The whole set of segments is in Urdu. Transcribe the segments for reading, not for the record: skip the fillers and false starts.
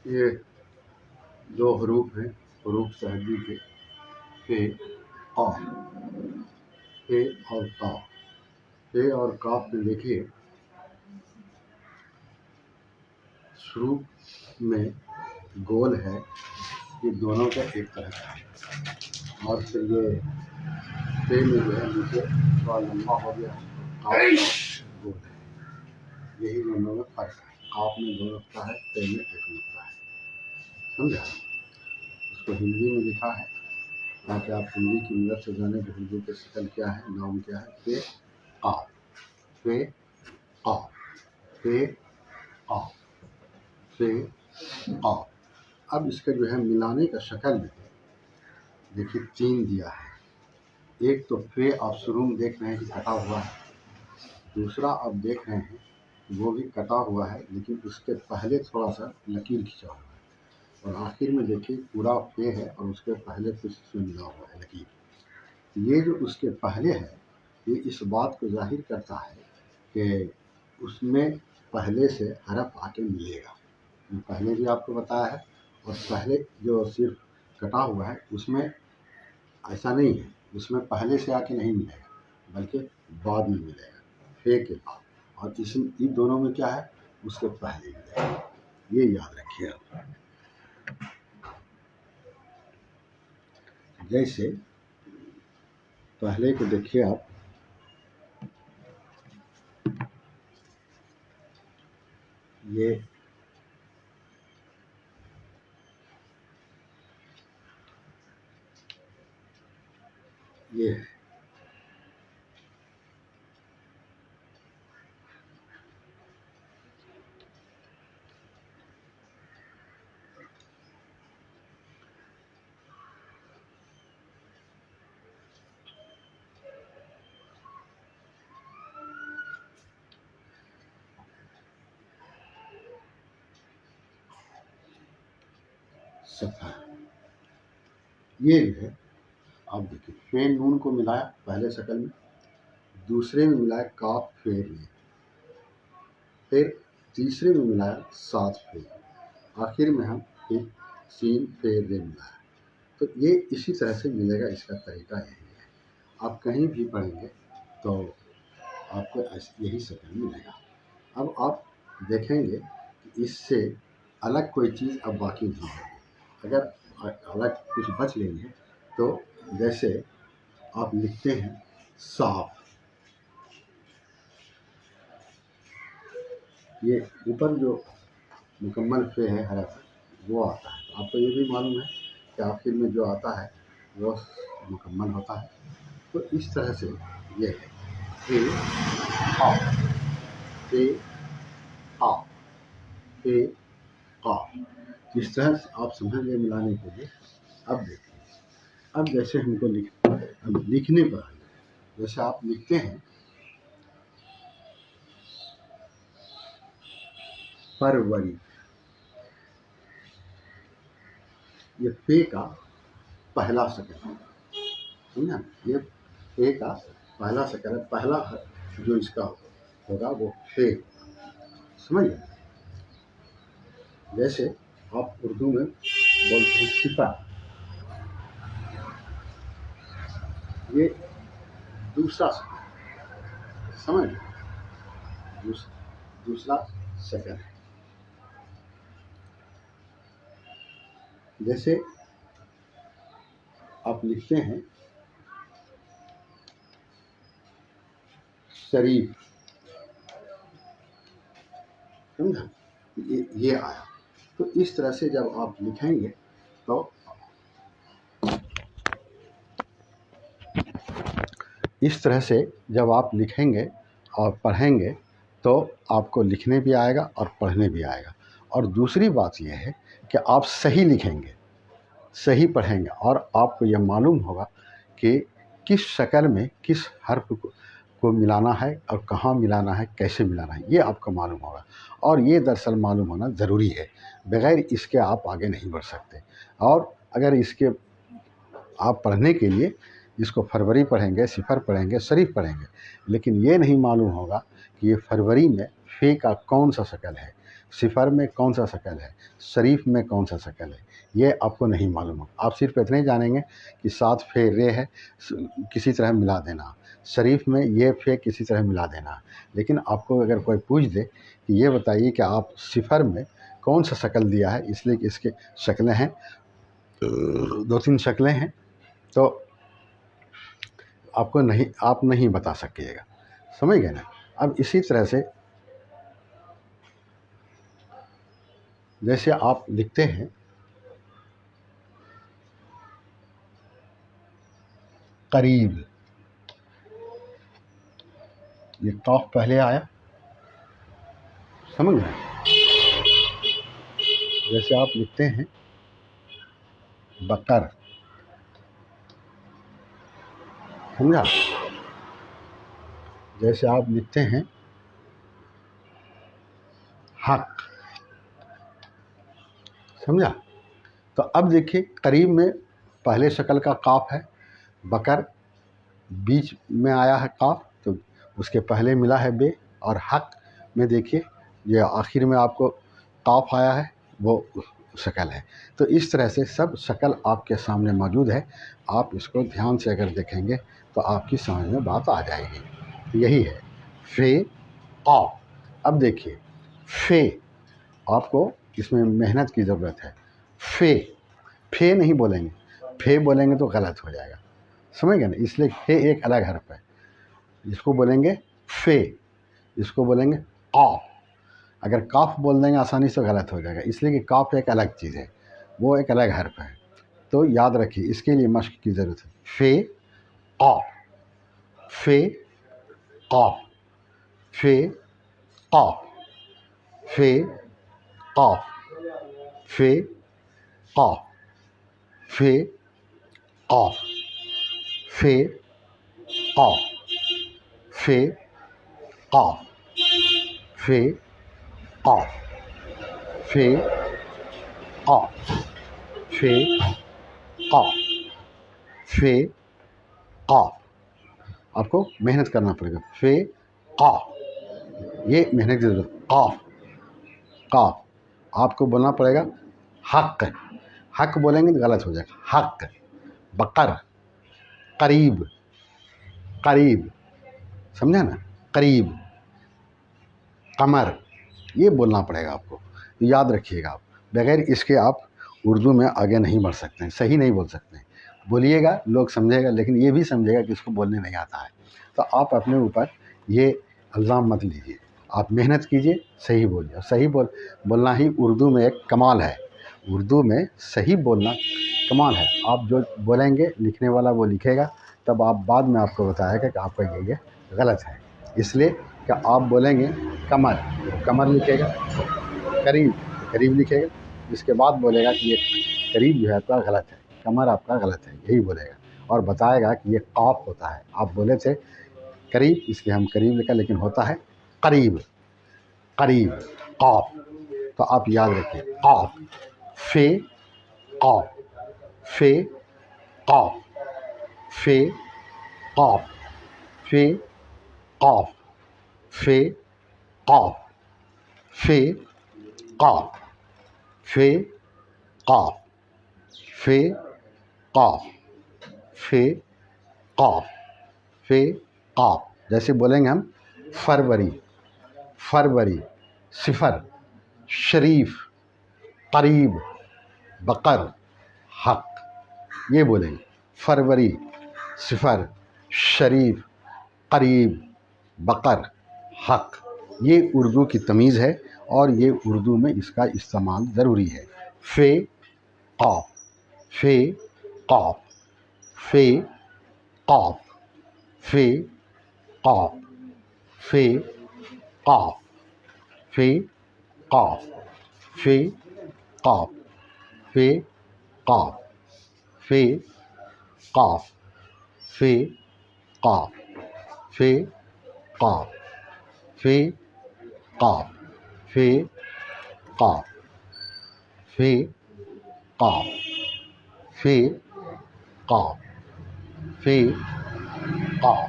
یہ دو حروف ہیں، حروف سہجی کے، فے قاف، فے اور قاف۔ فے اور قاف میں دیکھیے شروع میں گول ہے، یہ دونوں کا ایک طرح کا ہے، اور پھر یہ فے میں جو ہے نیچے تھوڑا لمبا ہو گیا، قاف گول ہے، یہی دونوں میں فرق ہے۔ قاف میں دو نقطہ ہے، فے میں ایک نقطہ ہے، سمجھا؟ اس کو ہندی میں لکھا ہے تاکہ آپ ہندی کی مدد سے جانیں کہ اردو کے شکل کیا ہے، نام کیا ہے۔ فے قاف، فے قاف، فے قاف، فے قاف۔ اب اس کا جو ہے ملانے کا شکل میں دیکھیے 3 دیا ہے۔ ایک تو فے آپ شروع میں دیکھ رہے ہیں کہ کٹا ہوا ہے، دوسرا آپ دیکھ رہے ہیں وہ بھی کٹا ہوا ہے لیکن اس کے پہلے تھوڑا سا لکیر کھینچا ہوا ہے، اور آخر میں دیکھیے پورا فے ہے اور اس کے پہلے کچھ اس میں ملا ہوا ہے لکیر۔ یہ جو اس کے پہلے ہے یہ اس بات کو ظاہر کرتا ہے کہ اس میں پہلے سے حرف آ کے ملے گا، پہلے بھی آپ کو بتایا ہے، اور پہلے جو صرف کٹا ہوا ہے اس میں ایسا نہیں ہے، اس میں پہلے سے آ کے نہیں ملے گا بلکہ بعد میں ملے گا، فے کے بعد، اور ان دونوں میں کیا ہے اس کے پہلے ملے گا، یہ یاد رکھیے آپ۔ جیسے پہلے کو دیکھیے آپ، یہ ہے صفحہ، یہ جو ہے آپ دیکھیے فے نون کو ملایا پہلے شکل میں، دوسرے میں ملایا کاف فے میں، پھر تیسرے میں ملایا 7 فے، آخر میں ہم ایک سین فے رے ملایا، تو یہ اسی طرح سے ملے گا، اس کا طریقہ یہی ہے۔ آپ کہیں بھی پڑھیں گے تو آپ کو یہی شکل ملے گا۔ اب آپ دیکھیں گے کہ اس سے الگ کوئی چیز اب باقی نہیں ہوگی، اگر الگ کچھ بچ لیں گے تو جیسے آپ لکھتے ہیں صاف، یہ اوپر جو مکمل فے ہے حرف وہ آتا ہے، آپ کو یہ بھی معلوم ہے کہ آخر میں جو آتا ہے وہ مکمل ہوتا ہے، تو اس طرح سے یہ ہے فے قاف، فے قاف، فے قاف، اس طرح سے آپ سمجھ گئے ملانے کے لیے۔ اب دیکھیں، اب جیسے ہم کو لکھنے پر آئیے، جیسے آپ لکھتے ہیں فروری، یہ فے کا پہلا شکل ہے، سمجھا؟ یہ فے کا پہلا شکل ہے، پہلا جو اس کا ہوگا وہ فے ہوگا، سمجھ گئے؟ جیسے آپ اردو میں بولتے ہیں صفا، یہ دوسرا شکل ہے، سمجھ گئے؟ دوسرا شکل ہے۔ جیسے آپ لکھتے ہیں شریف، سمجھا؟ یہ آیا، تو اس طرح سے جب آپ لکھیں گے تو اس طرح سے جب آپ لکھیں گے اور پڑھیں گے تو آپ کو لکھنے بھی آئے گا اور پڑھنے بھی آئے گا، اور دوسری بات یہ ہے کہ آپ صحیح لکھیں گے، صحیح پڑھیں گے، اور آپ کو یہ معلوم ہوگا کہ کس شکل میں کس حرف کو ملانا ہے اور کہاں ملانا ہے، کیسے ملانا ہے، یہ آپ کو معلوم ہوگا، اور یہ دراصل معلوم ہونا ضروری ہے، بغیر اس کے آپ آگے نہیں بڑھ سکتے۔ اور اگر اس کے آپ پڑھنے کے لیے اس کو فروری پڑھیں گے، صفر پڑھیں گے، شریف پڑھیں گے، لیکن یہ نہیں معلوم ہوگا کہ یہ فروری میں فے کا کون سا شکل ہے، صفر میں کون سا شکل ہے، شریف میں کون سا شکل ہے، یہ آپ کو نہیں معلوم ہو. آپ صرف اتنے ہی جانیں گے کہ ساتھ فے رے ہے، کسی طرح ملا دینا. شریف میں یہ فے کسی طرح ملا دینا. لیکن آپ کو اگر کوئی پوچھ دے کہ یہ بتائیے کہ آپ صفر میں کون سا شکل دیا ہے، اس لیے کہ اس کے شکلیں ہیں، 2-3 شکلیں ہیں، تو آپ نہیں بتا سکیے گا. سمجھ گئے نا. اب اسی طرح سے جیسے آپ لکھتے ہیں قریب، یہ قاف پہلے آیا، سمجھ گئے. جیسے آپ لکھتے ہیں بقر، سمجھا. جیسے آپ لکھتے ہیں حق، سمجھا. تو اب دیکھیے قریب میں پہلے شکل کا قاف ہے، بقر بیچ میں آیا ہے قاف، تو اس کے پہلے ملا ہے بے، اور حق میں دیکھیے یہ آخر میں آپ کو قاف آیا ہے، وہ شکل ہے. تو اس طرح سے سب شکل آپ کے سامنے موجود ہے. آپ اس کو دھیان سے اگر دیکھیں گے تو آپ کی سمجھ میں بات آ جائے گی. یہی ہے فے قاف. اب دیکھیے فے، آپ کو اس میں محنت کی ضرورت ہے. فے نہیں بولیں گے، فے بولیں گے تو غلط ہو جائے گا. سمجھ گئے نا. اس لیے فے ایک الگ حرف ہے، جس کو بولیں گے فے، اس کو بولیں گے قاف. اگر کاف بول دیں گے آسانی سے غلط ہو جائے گا، اس لیے کہ کاف ایک الگ چیز ہے، وہ ایک الگ حرف ہے. تو یاد رکھیے، اس کے لیے مشق کی ضرورت ہے. فے قاف، فے قاف، فے قاف، فے قاف، فے قاف، فے قاف، فے قاف، فے قاف، فے قاف، فے قاف، فے قاف، فے قاف. آپ کو محنت کرنا پڑے گا. فے قاف، یہ محنت کی ضرورت. قاف، قاف آپ کو بولنا پڑے گا. حق، حق بولیں گے تو غلط ہو جائے گا. حق. بقر، قریب، قریب، سمجھا نا. قریب. قمر، یہ بولنا پڑے گا آپ کو. یاد رکھیے گا. آپ بغیر اس کے آپ اردو میں آگے نہیں بڑھ سکتے ہیں، صحیح نہیں بول سکتے ہیں. بولیے گا لوگ سمجھے گا، لیکن یہ بھی سمجھے گا کہ اس کو بولنے نہیں آتا ہے. تو آپ اپنے اوپر یہ الزام مت لیجیے. آپ محنت کیجیے، صحیح بولیے. اور صحیح بولنا ہی اردو میں ایک کمال ہے. اردو میں صحیح بولنا کمال ہے. آپ جو بولیں گے لکھنے والا وہ لکھے گا، تب آپ بعد میں آپ کو بتائے گا کہ آپ کا یہ غلط ہے. اس لیے کہ آپ بولیں گے کمر، کمر لکھے گا. قریب، قریب لکھے گا. اس کے بعد بولے گا کہ یہ قریب جو ہے آپ کا غلط ہے، کمر آپ کا غلط ہے، یہی بولے گا. اور بتائے گا کہ یہ قاف ہوتا ہے. آپ بولے تھے قریب، اس لیے ہم قریب لکھا، لیکن ہوتا ہے قریب. قریب قاف. تو آپ یاد رکھیں قاف. فے قاف، فے قاف، فے قاف، فے قاف، فے قاف، فے قاف، فے قاف، فے قاف، فے قاف، فے قاف. جیسے بولیں گے ہم فروری، فروری. صفر، شریف، قریب، بقر، حق. یہ بولیں گے فروری، صفر، شریف، قریب، بقر، حق. یہ اردو کی تمیز ہے، اور یہ اردو میں اس کا استعمال ضروری ہے. فے قاف، فے قاف، فے قاف، فے قاف، فے قاف، فے قاف، فے قاف، فے قاف، فے قاف، فے قاف، فے قاف، فے قاف، فے قاف، فے قاف، فے قاف، فے قاف،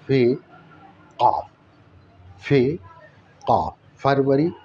فے قاف، فے قاف. فروری،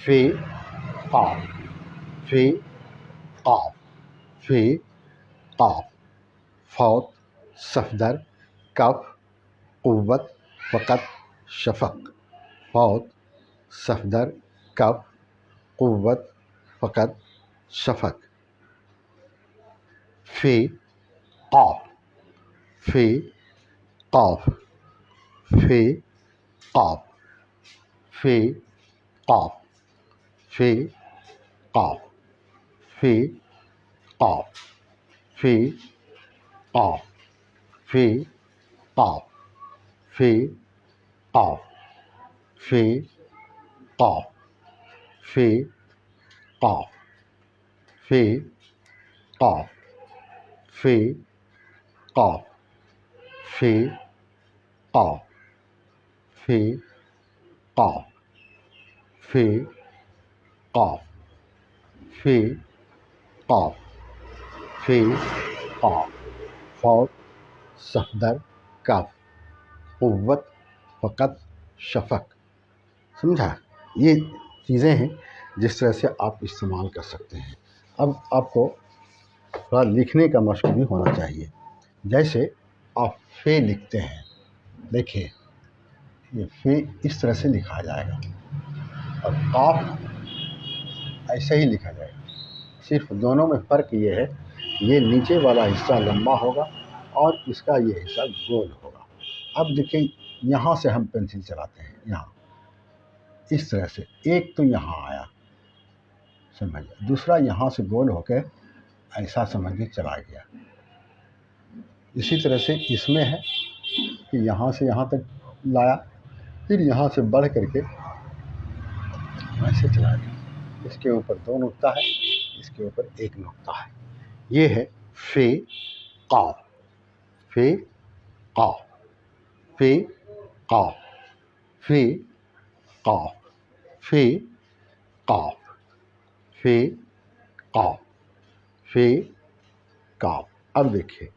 فی قاف فی قاف فی قاف فوت صفدر کف قوت فقط شفق فوت صفدر کف قوت فقط شفق فی قاف فی قاف فی قاف فی قاف فی قاف فی قاف فی قاف فی قاف فی قاف فی قاف فی قاف فی قاف فی قاف فی قاف فی قاف فی قاف فی قاف فی قاف فوت صفدر کف قوت فقط شفق. سمجھا؟ یہ چیزیں ہیں جس طرح سے آپ استعمال کر سکتے ہیں. اب آپ کو تھوڑا لکھنے کا مشق بھی ہونا چاہیے. جیسے آپ فے لکھتے ہیں، دیکھیے یہ فے اس طرح سے لکھا جائے گا اور قاف ایسے ہی لکھا جائے گا. صرف دونوں میں فرق یہ ہے، یہ نیچے والا حصہ لمبا ہوگا اور اس کا یہ حصہ گول ہوگا. اب دیکھیں یہاں سے ہم پینسل چلاتے ہیں، یہاں اس طرح سے، ایک تو یہاں آیا سمجھ، دوسرا یہاں سے گول ہو کے ایسا سمجھ کے چلا گیا. اسی طرح سے اس میں ہے کہ یہاں سے یہاں تک لایا، پھر یہاں سے بڑھ کر کے ایسے چلا گیا. اس کے اوپر 2 نقطہ ہے، اس کے اوپر 1 نقطہ ہے. یہ ہے فی قاف فی قاف فی قاف فی قاف فی قاف فی قاف فی قاف. اب دیکھیے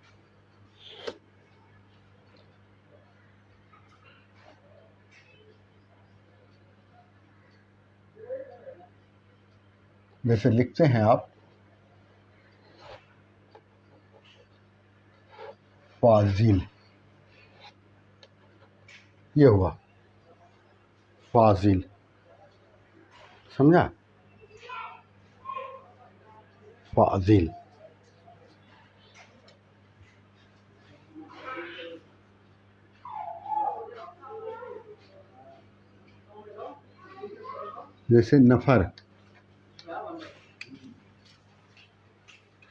جیسے لکھتے ہیں آپ فاضل، یہ ہوا فاضل، سمجھا؟ فاضل. جیسے نفر،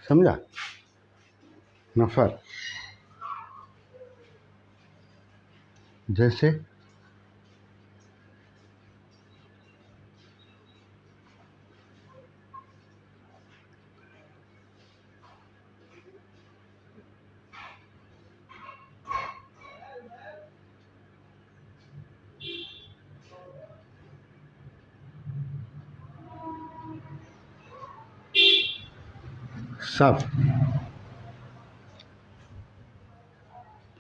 سمجھا؟ نفر. جیسے سب،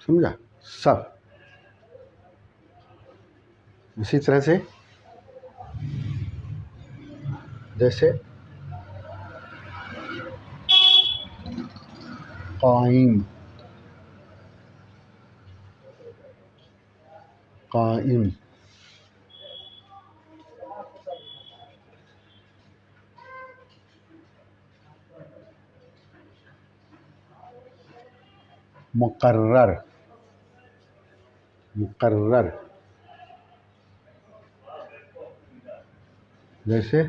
سمجھا؟ سب. اسی طرح سے جیسے قائم، قائم. مقرر، مقرر. جیسے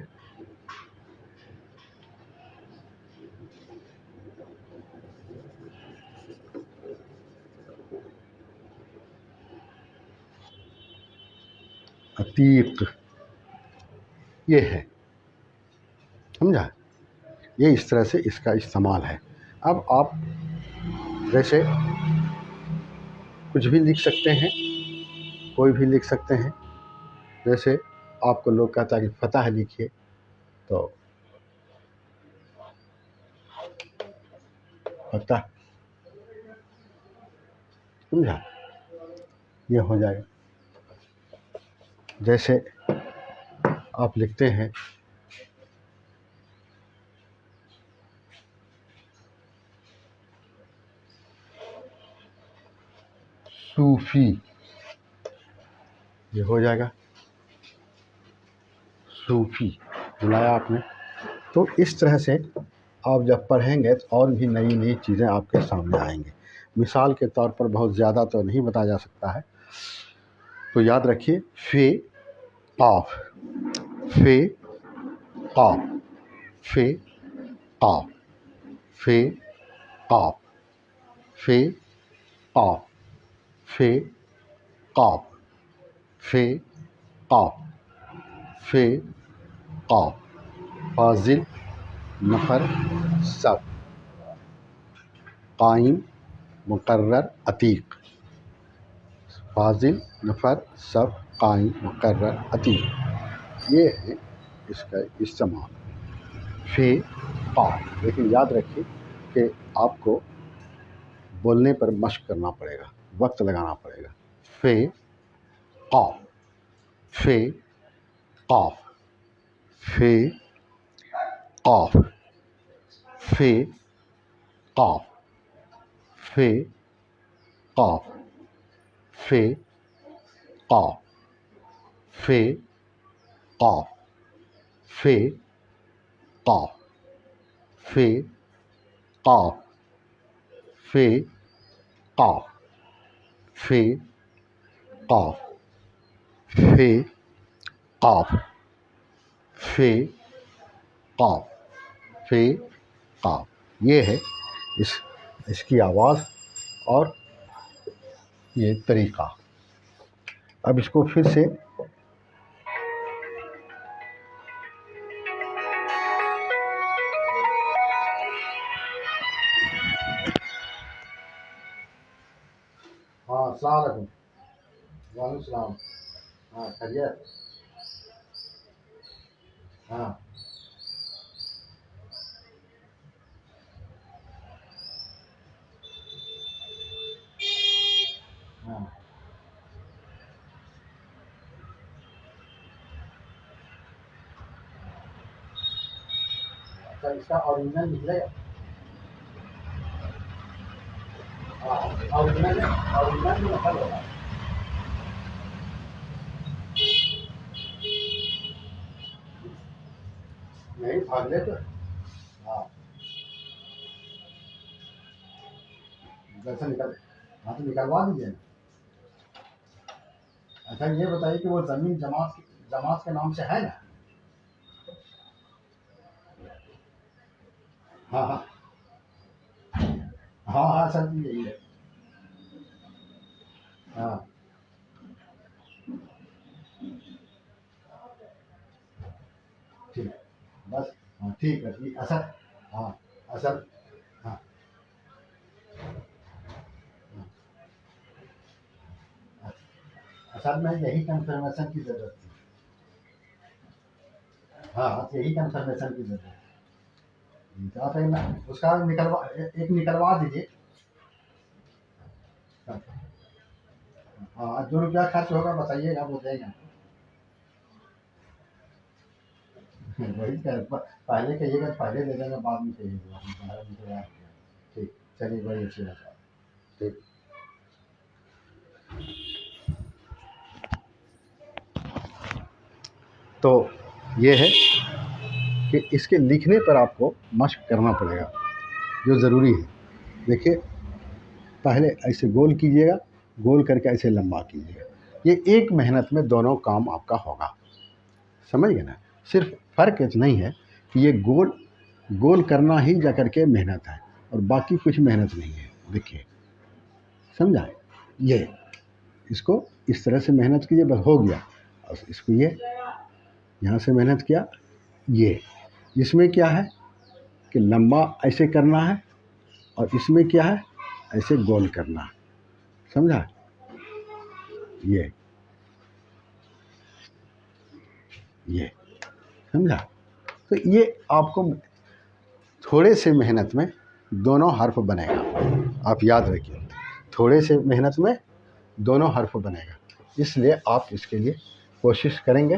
عتیق. یہ ہے، سمجھا؟ یہ اس طرح سے اس کا استعمال ہے. اب آپ جیسے کچھ بھی لکھ سکتے ہیں، کوئی بھی لکھ سکتے ہیں. جیسے آپ کو لوگ کہتا ہے کہ فتح لکھیے، تو فتح، سمجھا؟ یہ ہو جائے گا. جیسے آپ لکھتے ہیں صوفی، یہ ہو جائے گا صوفی، بلایا آپ نے. تو اس طرح سے آپ جب پڑھیں گے تو اور بھی نئی نئی چیزیں آپ کے سامنے آئیں گے. مثال کے طور پر بہت زیادہ تو نہیں بتایا جا سکتا ہے، تو یاد رکھیے فے قاف، فے قاف، فے قاف، فے قاف، فے قاف، فے قاف، فے قاف، فے قاف، فاضل نفر سب، قائم مقرر عتیق، فاضل نفر سب قائم مقرر عتیق، یہ ہے اس کا استعمال. فے قاف. لیکن یاد رکھیے کہ آپ کو بولنے پر مشق کرنا پڑے گا، وقت لگانا پڑے گا. فے قاف، فے قاف، فے قاف، فے قاف، فے قاف، فے قاف، فے قاف، فے قاف، فے قاف، فے قاف، فے قاف، فے قاف، فے قاف، فے قاف. یہ ہے اس کی آواز اور یہ طریقہ. اب اس کو پھر سے ہاں السلام علیکم. وعلیکم السلام. ہاں خیریت. ہاں ہاں. اچھا اس کا اوریجنل نکلے گا. اوریجنل اوریجنل بھی نقل ہوگا. نہیں بھاگ لے تو ہاں جیسے نکل. ہاں تو نکلوا دیجیے نا. اچھا یہ بتائیے کہ وہ زمین جماعت کے نام سے ہے نا. ہاں ہاں ہاں ہاں سر جی یہی ہے. ہاں ٹھیک ہے بس. ہاں ٹھیک ہے ٹھیک اصل. ہاں اصل. ہاں اصل میں یہی کنفرمیشن کی ضرورت تھی. ہاں یہی کنفرمیشن کی ضرورت ہے. آپ اس کا ایک نکلوا دیجیے. ہاں جو روپیہ خرچ ہوگا بتائیے گا وہ دیں گے. وہی پہلے کہیے گا پہلے دے دیں گے بعد میں کہیے گا. ٹھیک چلیے بڑی اچھی بات ہے. ٹھیک. تو یہ ہے کہ اس کے لکھنے پر آپ کو مشق کرنا پڑے گا جو ضروری ہے. دیکھیے پہلے ایسے گول کیجیے گا، گول کر کے ایسے لمبا کیجیے گا. یہ ایک محنت میں دونوں کام آپ کا ہوگا. سمجھ گئے نا. صرف فرق اتنا ہی ہے کہ یہ گول کرنا ہی جا کر کے محنت ہے اور باقی کچھ محنت نہیں ہے. دیکھیے سمجھا. یہ اس کو اس طرح سے محنت کیجیے بس ہو گیا. اور اس کو یہ یہاں سے محنت کیا. یہ اس میں کیا ہے کہ لمبا ایسے کرنا ہے اور اس میں کیا ہے ایسے گول کرنا ہے. سمجھا. یہ سمجھا. تو یہ آپ کو تھوڑے سے محنت میں دونوں حرف بنے گا. آپ یاد رکھیے تھوڑے سے محنت میں دونوں حرف بنے گا. اس لیے آپ اس کے لیے کوشش کریں گے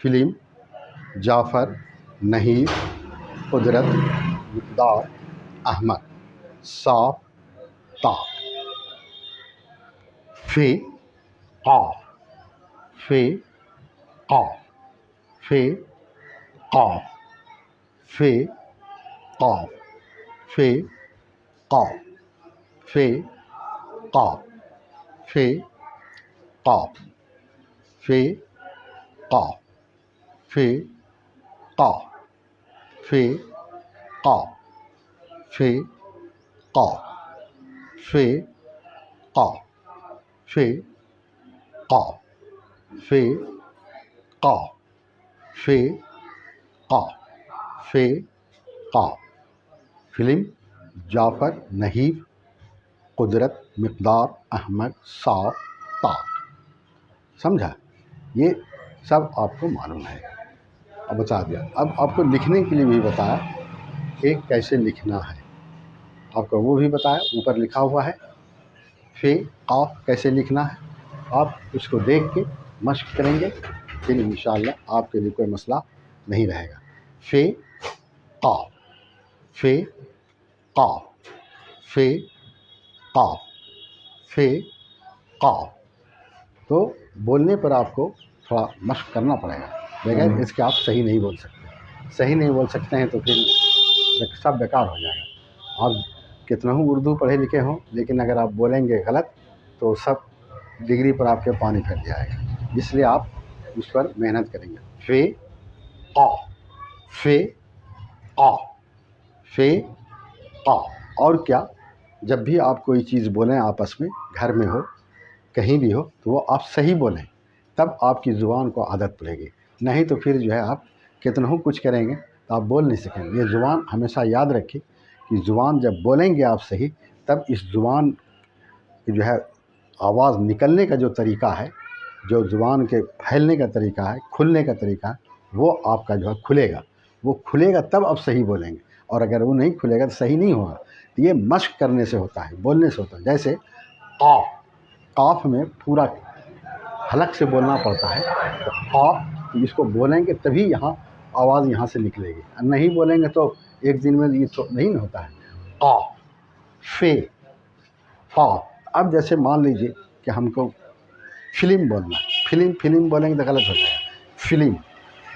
فلم جعفر نحیف قدرت مقدار احمق صاف طاق فی قاف فی قاف فی قاف فی قاف فی قاف فی قاف فی قاف فی قاف فی قاف فی قاف فی قاف فی قاف فی قاف فی قاف فی قاف فی قاف فلم جعفر نحیف قدرت مقدار احمد صاف طاق. سمجھا؟ یہ سب آپ کو معلوم ہے. اب بتا دیا. اب آپ کو لکھنے کے لیے بھی بتایا کہ کیسے لکھنا ہے. آپ کو وہ بھی بتایا، اوپر لکھا ہوا ہے فی قاف کیسے لکھنا ہے. آپ اس کو دیکھ کے مشق کریں گے، پھر انشاءاللہ آپ کے لیے کوئی مسئلہ نہیں رہے گا. فی قاف فی قاف فی قاف فی قاف. تو بولنے پر آپ کو تھوڑا مشق کرنا پڑے گا، بغیر اس کے آپ صحیح نہیں بول سکتے. صحیح نہیں بول سکتے ہیں تو پھر سب بیکار ہو جائے گا. آپ کتنا ہی اردو پڑھے لکھے ہوں، لیکن اگر آپ بولیں گے غلط تو سب ڈگری پر آپ کے پانی پھر جائے گا. اس لیے آپ اس پر محنت کریں گے. فی قاف فی قاف فی قاف. اور کیا، جب بھی آپ کوئی چیز بولیں آپس میں، گھر میں ہو کہیں بھی ہو، تو وہ آپ صحیح بولیں، تب آپ کی زبان کو عادت پڑے گی. نہیں تو پھر جو ہے آپ کتنا ہی کچھ کریں گے تو آپ بول نہیں سکیں گے. یہ زبان ہمیشہ یاد رکھیں کہ زبان جب بولیں گے آپ صحیح، تب اس زبان کی جو ہے آواز نکلنے کا جو طریقہ ہے، جو زبان کے پھیلنے کا طریقہ ہے، کھلنے کا طریقہ ہے، وہ آپ کا جو ہے کھلے گا. وہ کھلے گا تب آپ صحیح بولیں گے، اور اگر وہ نہیں کھلے گا تو صحیح نہیں ہوگا. یہ مشق کرنے سے ہوتا ہے، بولنے سے ہوتا ہے. جیسے قاف، قاف میں پورا حلق سے بولنا پڑتا ہے. تو قاف اس کو بولیں گے تبھی یہاں آواز یہاں سے نکلے گی. نہیں بولیں گے تو ایک دن میں یہ تو نہیں ہوتا ہے. قاف فی قاف. اب جیسے مان لیجئے کہ ہم کو فلم بولنا ہے، فلم بولیں گے تو غلط ہو جائے گا. فلم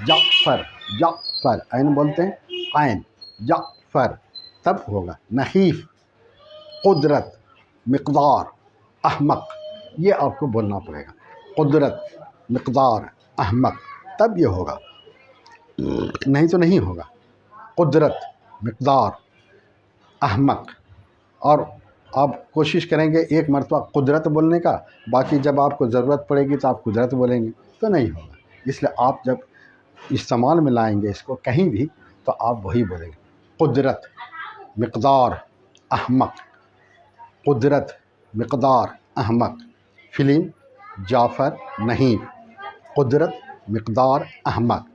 جعفر جعفر عین بولتے ہیں، عین جعفر تب ہوگا. نحیف قدرت مقدار احمق، یہ آپ کو بولنا پڑے گا. قدرت مقدار احمق تب یہ ہوگا، نہیں تو نہیں ہوگا. قدرت مقدار احمق. اور آپ کوشش کریں گے ایک مرتبہ قدرت بولنے کا، باقی جب آپ کو ضرورت پڑے گی تو آپ قدرت بولیں گے تو نہیں ہوگا. اس لیے آپ جب استعمال میں لائیں گے اس کو کہیں بھی تو آپ وہی بولیں گے. قدرت مقدار احمق قدرت مقدار احمق. فلم جعفر نحیف قدرت مقدار احمق.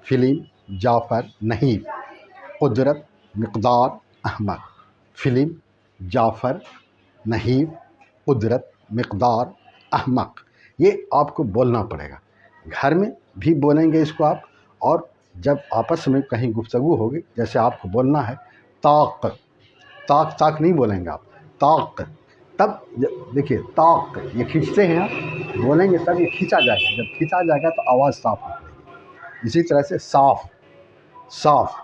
فلم جعفر نحیف قدرت مقدار احمق. فلم جعفر نحیف قدرت مقدار احمق. یہ آپ کو بولنا پڑے گا. گھر میں بھی بولیں گے اس کو آپ، اور جب آپس میں کہیں گفتگو ہوگی، جیسے آپ کو بولنا ہے طاق، طاق طاق نہیں بولیں گے آپ، طاق. تب دیکھیے طاق یہ کھینچتے ہیں، آپ بولیں گے تب یہ کھینچا جائے گا. جب کھینچا جائے گا تو آواز صاف نکلے گی. اسی طرح سے صاف صاف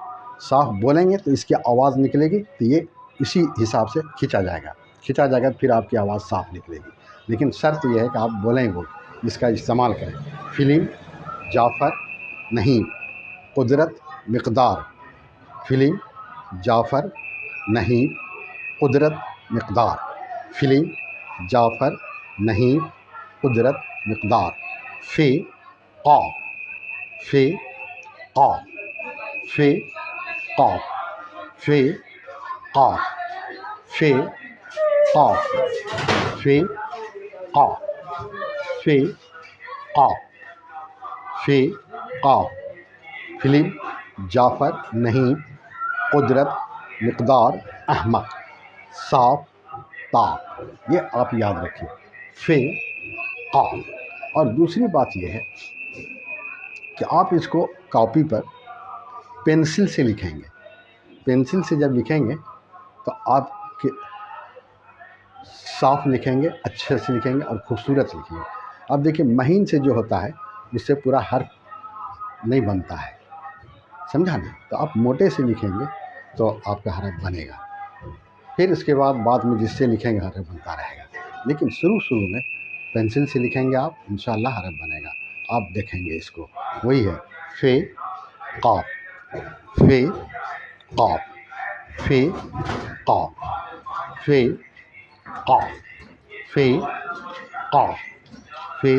صاف بولیں گے تو اس کی آواز نکلے گی، تو یہ اسی حساب سے کھینچا جائے گا. کھینچا جائے گا پھر آپ کی آواز صاف نکلے گی. لیکن شرط یہ ہے کہ آپ بولیں وہ اس کا استعمال کریں. فلم جعفر نحیف قدرت مقدار. فلم جعفر نحیف قدرت مقدار. فلم جعفر نحیف قدرت مقدار. فی قاف فی قاف فی قاف فی قاف فی قاف فی قاف فی قاف فی قاف. فلم جعفر نحیف قدرت مقدار احمق صاف طاق. یہ آپ یاد رکھیے فی قاف. اور دوسری بات یہ ہے کہ آپ اس کو کاپی پر پینسل سے لکھیں گے. پینسل سے جب لکھیں گے تو آپ کے صاف لکھیں گے، اچھے سے لکھیں گے اور خوبصورت لکھیں گے. اب دیکھیں مہین سے جو ہوتا ہے اس سے پورا حرف نہیں بنتا ہے، سمجھا نہیں؟ تو آپ موٹے سے لکھیں گے تو آپ کا حرف بنے گا. پھر اس کے بعد میں جس سے لکھیں گے حرف بنتا رہے گا. لیکن شروع میں پینسل سے لکھیں گے آپ، انشاءاللہ حرف بنے گا. آپ دیکھیں گے اس کو، وہی ہے فے قاف، فے قاف، فے قاف، فے قاف، فے قاف، فے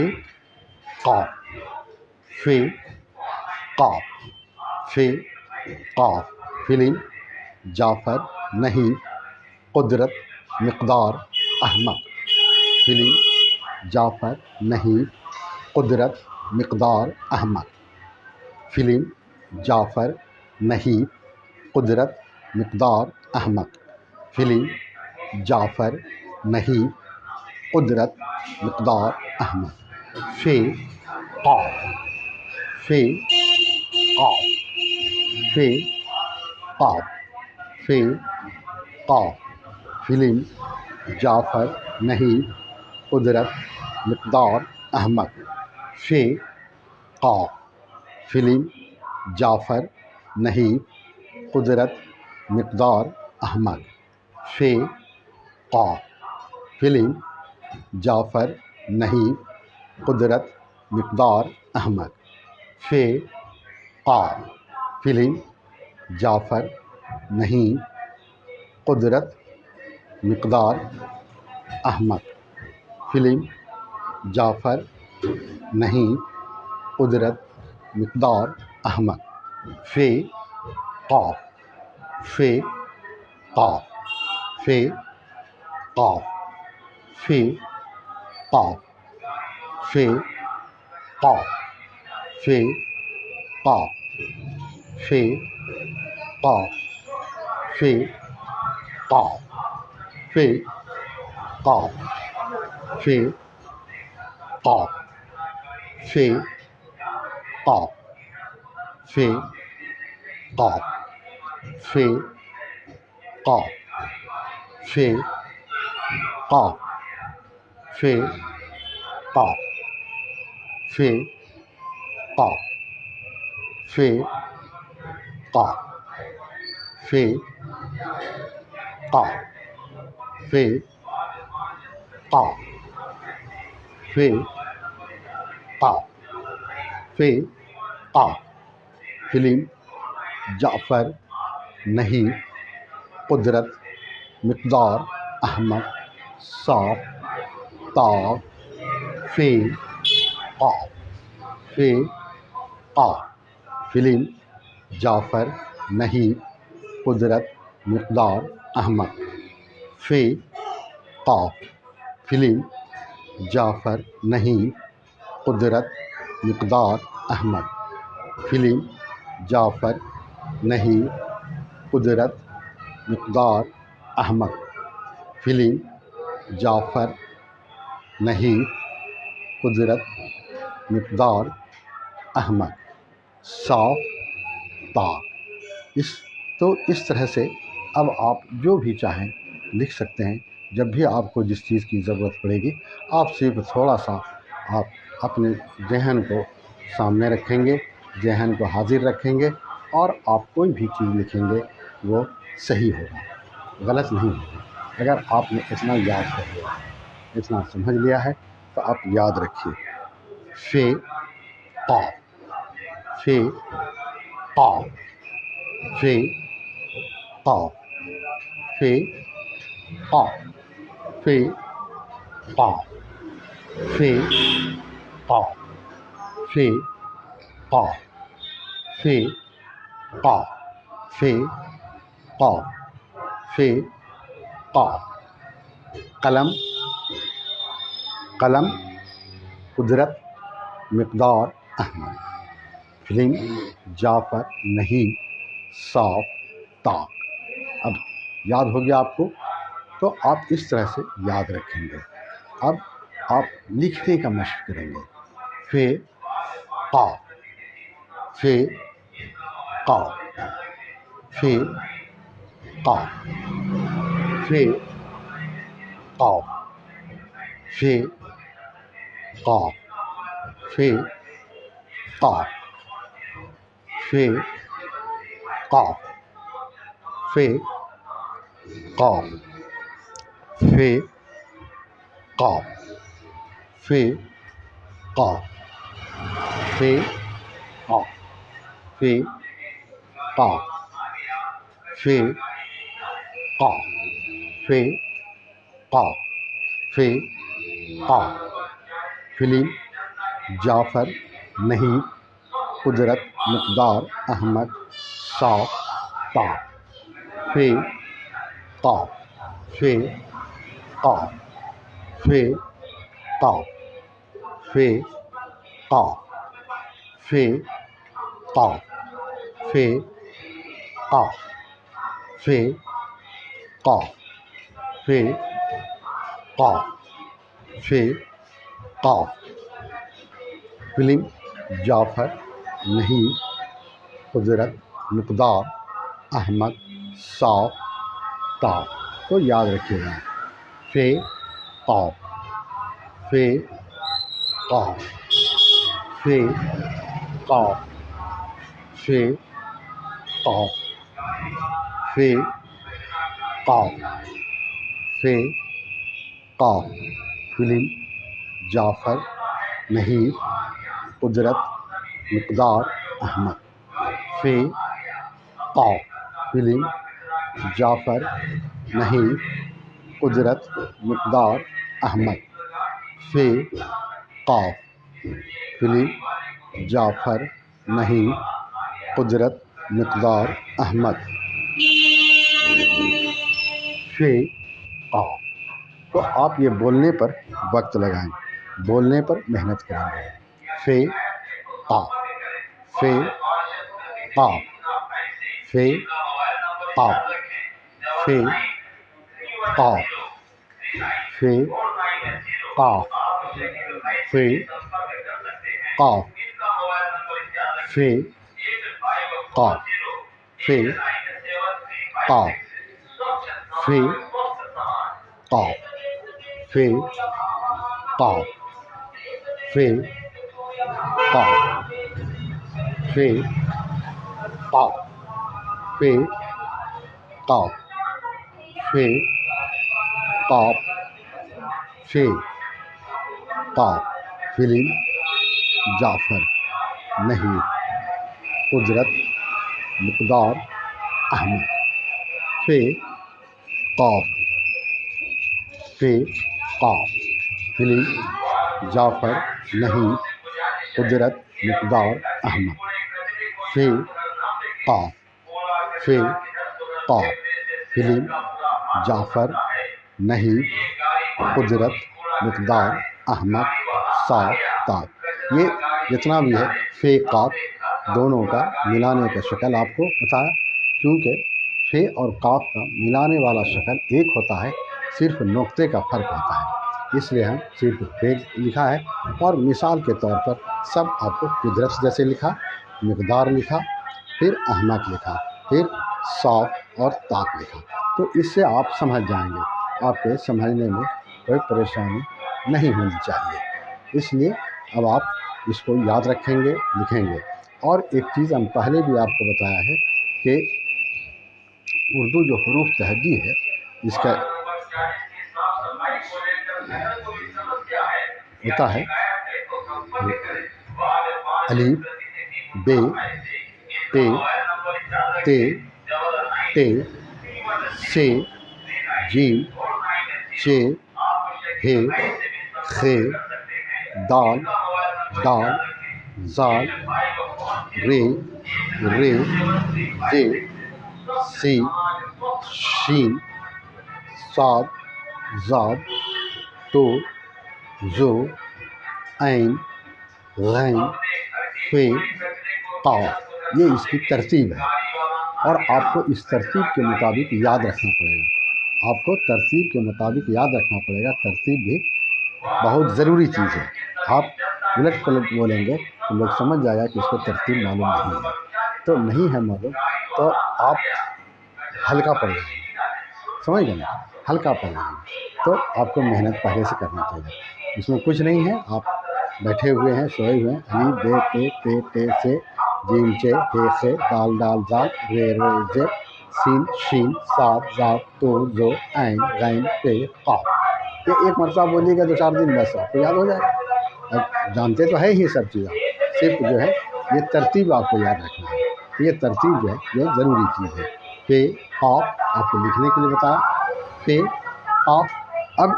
قاف، فے قاف، فے قاف. فلم جعفر نہیں قدرت مقدار احمق. فلم جعفر نہیں قدرت مقدار احمق. فلم جعفر نہیں قدرت مقدار احمق. فلم جعفر نہیں قدرت مقدار احمق. فے قاف، فے قاف، فے قاف، فے قاف. فلم جعفر نہیں قدرت مقدار احمق. فے قاف. فلم جعفر نہیں قدرت مقدار احمق. فے قاف. فلم جعفر نہیں قدرت مقدار احمق. فے قاف. فلم جعفر نہیں قدرت مقدار احمق. فلم جعفر نہیں قدرت مقدار احمق. فے قاف. فے قاف، فے قاف، فے قاف، فے قاف، فے قاف، فے قاف، فے قاف، فے قاف، فے قاف، فے قاف، فے قاف، فے قاف، فے قاف، فے قاف، فے قاف، فے قاف، فے قاف، فے قاف، فے قاف، فے قاف. فلم جعفر نہیں قدرت مقدار احمق. صاف تا فے قاف، فے قاف. فلم جعفر نہیں قدرت مقدار احمق. فے قاف. فلم جعفر نہیں قدرت مقدار احمق. فلم جعفر نہیں قدرت مقدار احمق. فلم جعفر نہیں قدرت مقدار احمق. صاف تا. اس طرح سے اب آپ جو بھی چاہیں لکھ سکتے ہیں. جب بھی آپ کو جس چیز کی ضرورت پڑے گی آپ صرف تھوڑا سا آپ اپنے ذہن کو سامنے رکھیں گے، ذہن کو حاضر رکھیں گے اور آپ کوئی بھی چیز لکھیں گے وہ صحیح ہوگا، غلط نہیں ہوگا. اگر آپ نے اتنا یاد کر لیا ہے، اتنا سمجھ لیا ہے تو آپ یاد رکھیے فے قاف، فے قاف، فے قاف، فے قاف، فے قاف، فے قاف، فے قاف، فے قاف، فے قاف، فے قاف. قلم، قلم قدرت مقدار احمق. فلم جعفر نہیں صاف طاق. اب یاد ہو گیا آپ کو، تو آپ اس طرح سے یاد رکھیں گے. اب آپ لکھنے کا مشق کریں گے. فے قاف، فے قاف فے قاف فے قاف فے قاف فے قاف فے قاف فے قاف فے قاف فے قاف فے قاف فے قاف فے قاف فے قاف فے قاف فلم جعفر نہیب قدرت مقدار احمد صاف طاق فے قاف فے قاف فے قاف فے قاف فے قاف فے قاف فے قاف فے قاف فے قاف فلم جعفر نہیب قدرت مقدار احمد صاف طاق. تو یاد رکھیے گا فے قاف فے قاف فے قاف فے قاف فے قاف فے قاف فلم جعفر نہیب قدرت مقدار احمد فے قاف فلم جعفر نہیب قدرت مقدار احمد فے قاف فلم جعفر نہیب قدرت مقدار احمد فے قاف. تو آپ یہ بولنے پر وقت لگائیں، بولنے پر محنت کریں گے. فے قاف فے قاف فے قاف فے قاف فے قاف فے قاف فے قاف فے قاف فے قاف فے قاف فے قاف فے قاف فے قاف فے قاف فے قاف فلم جعفر نہیب قدرت مقدار احمد فے قاف فے قاف فلم جعفر نہیب قدرت مقدار احمد فے قاف فے قاف فلم جعفر نہیب قدرت مقدار احمد صاف طاق. یہ جتنا بھی ہے فے قاف دونوں کا ملانے کا شکل آپ کو بتایا، کیونکہ فے اور قاف کا ملانے والا شکل ایک ہوتا ہے، صرف نقطے کا فرق ہوتا ہے. اس لیے ہم صرف فے لکھا ہے، اور مثال کے طور پر سب آپ کو قدرت جیسے لکھا، مقدار لکھا، پھر احمد لکھا، پھر صاف اور طاق لکھا. تو اس سے آپ سمجھ جائیں گے، آپ کے سمجھنے میں کوئی پریشانی نہیں ہونی چاہیے. اس لیے اب آپ اس کو یاد رکھیں گے، لکھیں گے. اور ایک چیز ہم پہلے بھی آپ کو بتایا ہے کہ اردو جو حروف تہجی ہے، اس کا ہوتا ہے الف بے تے تے تے سے جیم چے ہے خے دال ڈال زال رے رے دے سی شین صاد زاد تو زو عین غین فے قاف. یہ اس کی ترتیب ہے، اور آپ کو اس ترتیب کے مطابق یاد رکھنا پڑے گا. آپ کو ترتیب کے مطابق یاد رکھنا پڑے گا. ترتیب بھی بہت ضروری چیز ہے. آپ الٹ پلٹ بولیں گے تو لوگ سمجھ جائے گا کہ اس کو ترتیب معلوم نہیں ہے. تو نہیں ہے معلوم تو آپ ہلکا پڑ جائیں گے, سمجھ گئے نا, ہلکا پڑ جائیں گے. تو آپ کو محنت پہلے سے کرنا چاہیے. اس میں کچھ نہیں ہے, آپ بیٹھے ہوئے ہیں, سوئے ہوئے ہیں, علی بے پے تے تے سے جیم چے ہے خے دال دال زال رے رے زے سین شین صاد ذات تو زو عین غین پے قاف. یہ ایک مرتبہ بولیے گا 2-4 دن, بس آپ کو یاد ہو جائے گا. اب جانتے تو ہے ہی سب چیزیں, صرف جو ہے یہ ترتیب آپ کو یاد رکھنا ہے. یہ ترتیب جو ہے یہ ضروری چیز ہے. پے قاف آپ کو لکھنے کے لیے بتایا, پے قاف. اب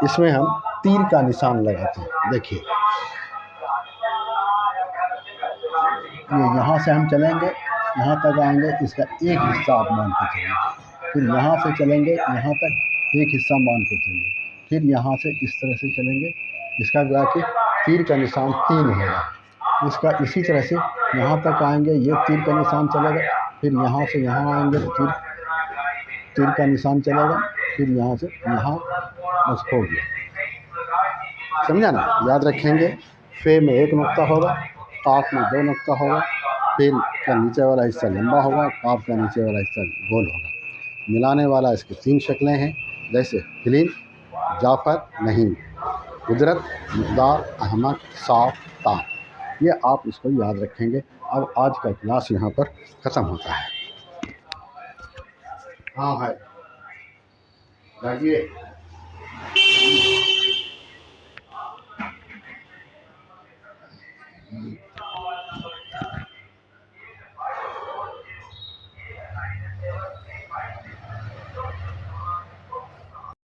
اس میں ہم تیر کا نشان لگاتے ہیں. دیکھیے یہ یہاں سے ہم چلیں گے, یہاں تک آئیں گے, اس کا ایک حصہ آپ مان کے چلیں گے. پھر یہاں سے چلیں گے, یہاں تک ایک حصہ مان کے چلیے. پھر یہاں سے اس طرح سے چلیں گے, اس کا گویا کہ تیر کا نشان 3 ہوگا. اس کا اسی طرح سے یہاں تک آئیں گے, یہ تیر کا نشان چلے گا. پھر یہاں سے یہاں آئیں گے تو تیر کا نشان چلے گا. پھر یہاں سے یہاں, بس ہو گیا. سمجھا نا, یاد رکھیں گے. فے میں 1 نقطہ ہوگا, قاف میں 2 نقطہ ہوگا, فیل کا نیچے والا حصہ لمبا ہوگا, قاف کا نیچے والا حصہ گول ہوگا. ملانے والا اس کی 3 شکلیں ہیں, جیسے فلم, جعفر, نہیں, قدرت, مقدار, احمد, صاف, تام. یہ آپ اس کو یاد رکھیں گے. اب آج کا کلاس یہاں پر ختم ہوتا ہے. ہاں بھائی,